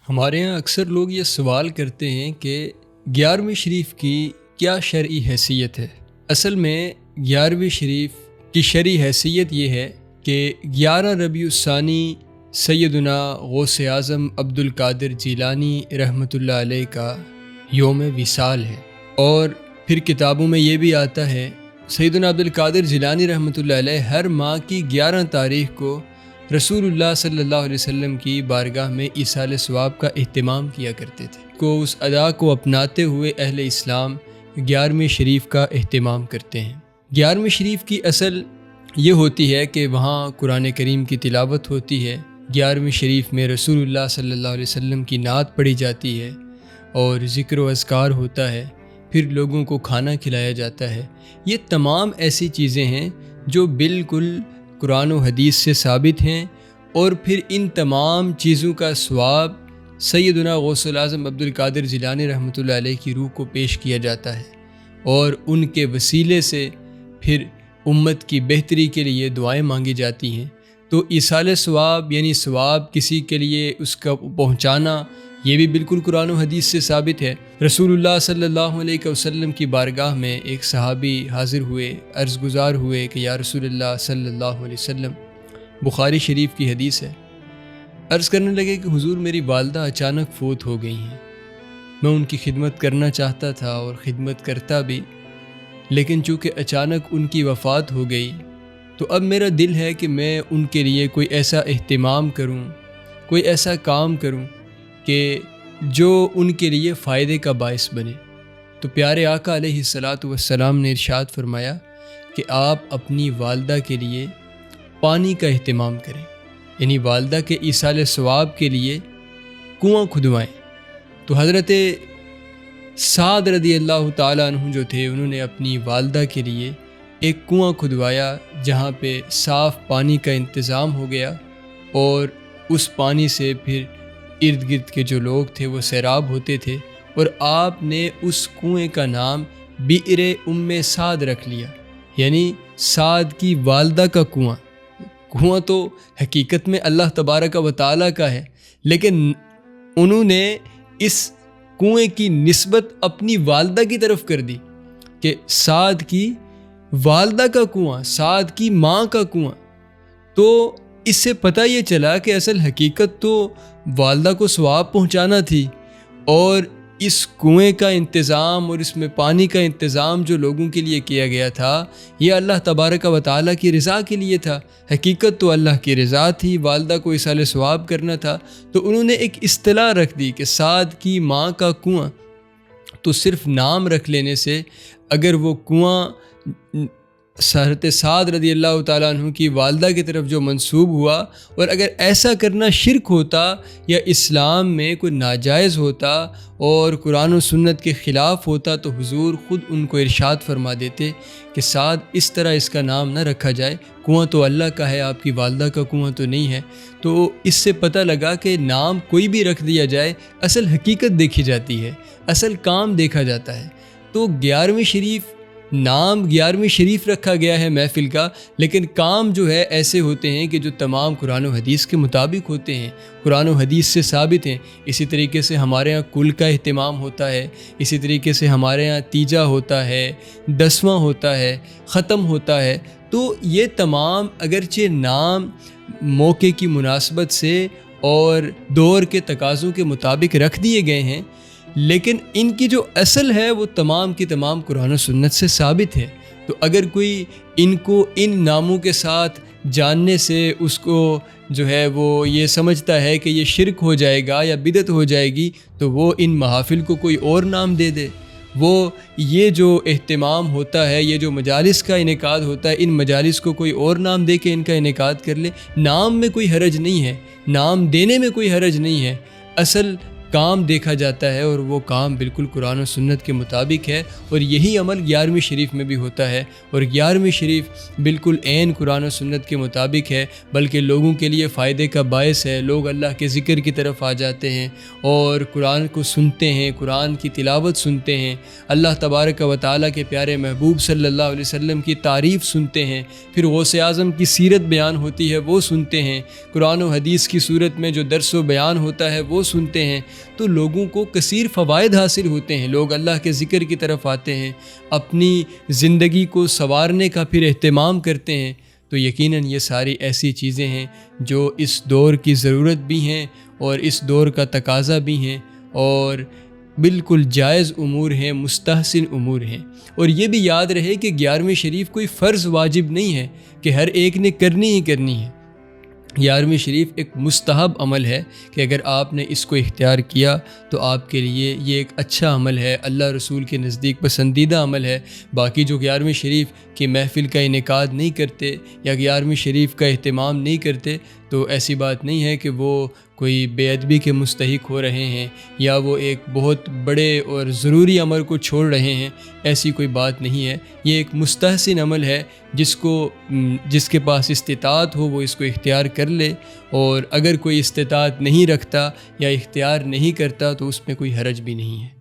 ہمارے ہاں اکثر لوگ یہ سوال کرتے ہیں کہ 11ویں شریف کی کیا شرعی حیثیت ہے۔ اصل میں 11ویں شریف کی شرعی حیثیت یہ ہے کہ 11 ربیع الثانی سیدنا غوث اعظم عبد القادر جیلانی رحمۃ اللہ علیہ کا یوم وصال ہے، اور پھر کتابوں میں یہ بھی آتا ہے سیدنا عبد القادر جیلانی رحمۃ اللہ علیہ ہر ماہ کی 11 تاریخ کو رسول اللہ صلی اللہ علیہ وسلم کی بارگاہ میں ایصال ثواب کا اہتمام کیا کرتے تھے۔ اس ادا کو اپناتے ہوئے اہل اسلام 11ویں شریف کا اہتمام کرتے ہیں۔ 11ویں شریف کی اصل یہ ہوتی ہے کہ وہاں قرآن کریم کی تلاوت ہوتی ہے، 11ویں شریف میں رسول اللہ صلی اللہ علیہ وسلم کی نعت پڑھی جاتی ہے اور ذکر و اذکار ہوتا ہے، پھر لوگوں کو کھانا کھلایا جاتا ہے۔ یہ تمام ایسی چیزیں ہیں جو بالکل قرآن و حدیث سے ثابت ہیں، اور پھر ان تمام چیزوں کا ثواب سیدنا غوث اعظم عبد القادر جیلانی رحمۃ اللہ علیہ کی روح کو پیش کیا جاتا ہے، اور ان کے وسیلے سے پھر امت کی بہتری کے لیے دعائیں مانگی جاتی ہیں۔ تو ایصال ثواب یعنی ثواب کسی کے لیے اس کا پہنچانا، یہ بھی بالکل قرآن و حدیث سے ثابت ہے۔ رسول اللہ صلی اللہ علیہ وسلم کی بارگاہ میں ایک صحابی حاضر ہوئے، عرض گزار ہوئے کہ یا رسول اللہ صلی اللہ علیہ وسلم، بخاری شریف کی حدیث ہے، عرض کرنے لگے کہ حضور میری والدہ اچانک فوت ہو گئی ہیں، میں ان کی خدمت کرنا چاہتا تھا اور خدمت کرتا بھی، لیکن چونکہ اچانک ان کی وفات ہو گئی تو اب میرا دل ہے کہ میں ان کے لیے کوئی ایسا اہتمام کروں، کوئی ایسا کام کروں کہ جو ان کے لیے فائدے کا باعث بنے۔ تو پیارے آقا علیہ الصلاۃ والسلام نے ارشاد فرمایا کہ آپ اپنی والدہ کے لیے پانی کا اہتمام کریں، یعنی والدہ کے ایصال ثواب کے لیے کنواں کھدوائیں۔ تو حضرت سعد رضی اللہ تعالیٰ عنہ جو تھے، انہوں نے اپنی والدہ کے لیے ایک کنواں کھدوایا جہاں پہ صاف پانی کا انتظام ہو گیا، اور اس پانی سے پھر ارد گرد کے جو لوگ تھے وہ سیراب ہوتے تھے، اور آپ نے اس کنویں کا نام بئر ام سعد رکھ لیا، یعنی سعد کی والدہ کا کنواں۔ کنواں تو حقیقت میں اللہ تبارک و تعالیٰ کا ہے، لیکن انہوں نے اس کنویں کی نسبت اپنی والدہ کی طرف کر دی کہ سعد کی والدہ کا کنواں، سعد کی ماں کا کنواں۔ تو اس سے پتہ یہ چلا کہ اصل حقیقت تو والدہ کو ثواب پہنچانا تھی، اور اس کنویں کا انتظام اور اس میں پانی کا انتظام جو لوگوں کے لیے کیا گیا تھا، یہ اللہ تبارک و تعالیٰ کی رضا کے لیے تھا۔ حقیقت تو اللہ کی رضا تھی، والدہ کو ایصال ثواب کرنا تھا۔ تو انہوں نے ایک اصطلاح رکھ دی کہ سعد کی ماں کا کنواں۔ تو صرف نام رکھ لینے سے اگر وہ کنواں حضرت سعد رضی اللہ تعالیٰ عنہ کی والدہ کی طرف جو منسوب ہوا، اور اگر ایسا کرنا شرک ہوتا یا اسلام میں کوئی ناجائز ہوتا اور قرآن و سنت کے خلاف ہوتا، تو حضور خود ان کو ارشاد فرما دیتے کہ سعد اس طرح اس کا نام نہ رکھا جائے، کنواں تو اللہ کا ہے، آپ کی والدہ کا کنواں تو نہیں ہے۔ تو اس سے پتہ لگا کہ نام کوئی بھی رکھ دیا جائے، اصل حقیقت دیکھی جاتی ہے، اصل کام دیکھا جاتا ہے۔ تو 11ویں شریف نام 11ویں شریف رکھا گیا ہے محفل کا، لیکن کام جو ہے ایسے ہوتے ہیں کہ جو تمام قرآن و حدیث کے مطابق ہوتے ہیں، قرآن و حدیث سے ثابت ہیں۔ اسی طریقے سے ہمارے ہاں کل کا اہتمام ہوتا ہے، اسی طریقے سے ہمارے ہاں تیجا ہوتا ہے، 10واں ہوتا ہے، ختم ہوتا ہے۔ تو یہ تمام اگرچہ نام موقع کی مناسبت سے اور دور کے تقاضوں کے مطابق رکھ دیے گئے ہیں، لیکن ان کی جو اصل ہے وہ تمام کی تمام قرآن و سنت سے ثابت ہے۔ تو اگر کوئی ان کو ان ناموں کے ساتھ جاننے سے اس کو جو ہے وہ یہ سمجھتا ہے کہ یہ شرک ہو جائے گا یا بدعت ہو جائے گی، تو وہ ان محافل کو کوئی اور نام دے دے۔ وہ یہ جو اہتمام ہوتا ہے، یہ جو مجالس کا انعقاد ہوتا ہے، ان مجالس کو کوئی اور نام دے کے ان کا انعقاد کر لے۔ نام میں کوئی حرج نہیں ہے، نام دینے میں کوئی حرج نہیں ہے۔ اصل کام دیکھا جاتا ہے اور وہ کام بالکل قرآن و سنت کے مطابق ہے، اور یہی عمل 11ویں شریف میں بھی ہوتا ہے، اور 11ویں شریف بالکل عین قرآن و سنت کے مطابق ہے، بلکہ لوگوں کے لیے فائدے کا باعث ہے۔ لوگ اللہ کے ذکر کی طرف آ جاتے ہیں اور قرآن کو سنتے ہیں، قرآن کی تلاوت سنتے ہیں، اللہ تبارک و تعالیٰ کے پیارے محبوب صلی اللہ علیہ وسلم کی تعریف سنتے ہیں، پھر غوث اعظم کی سیرت بیان ہوتی ہے وہ سنتے ہیں، قرآن و حدیث کی صورت میں جو درس و بیان ہوتا ہے وہ سنتے ہیں، تو لوگوں کو کثیر فوائد حاصل ہوتے ہیں۔ لوگ اللہ کے ذکر کی طرف آتے ہیں، اپنی زندگی کو سنوارنے کا پھر اہتمام کرتے ہیں۔ تو یقیناً یہ ساری ایسی چیزیں ہیں جو اس دور کی ضرورت بھی ہیں اور اس دور کا تقاضا بھی ہیں، اور بالکل جائز امور ہیں، مستحسن امور ہیں۔ اور یہ بھی یاد رہے کہ 11ویں شریف کوئی فرض واجب نہیں ہے کہ ہر ایک نے کرنی ہی کرنی ہے۔ 11ویں شریف ایک مستحب عمل ہے کہ اگر آپ نے اس کو اختیار کیا تو آپ کے لیے یہ ایک اچھا عمل ہے، اللہ رسول کے نزدیک پسندیدہ عمل ہے۔ باقی جو 11ویں شریف کی محفل کا انعقاد نہیں کرتے یا 11ویں شریف کا اہتمام نہیں کرتے، تو ایسی بات نہیں ہے کہ وہ کوئی بے ادبی کے مستحق ہو رہے ہیں یا وہ ایک بہت بڑے اور ضروری عمل کو چھوڑ رہے ہیں، ایسی کوئی بات نہیں ہے۔ یہ ایک مستحسن عمل ہے، جس کے پاس استطاعت ہو وہ اس کو اختیار کر لے، اور اگر کوئی استطاعت نہیں رکھتا یا اختیار نہیں کرتا تو اس میں کوئی حرج بھی نہیں ہے۔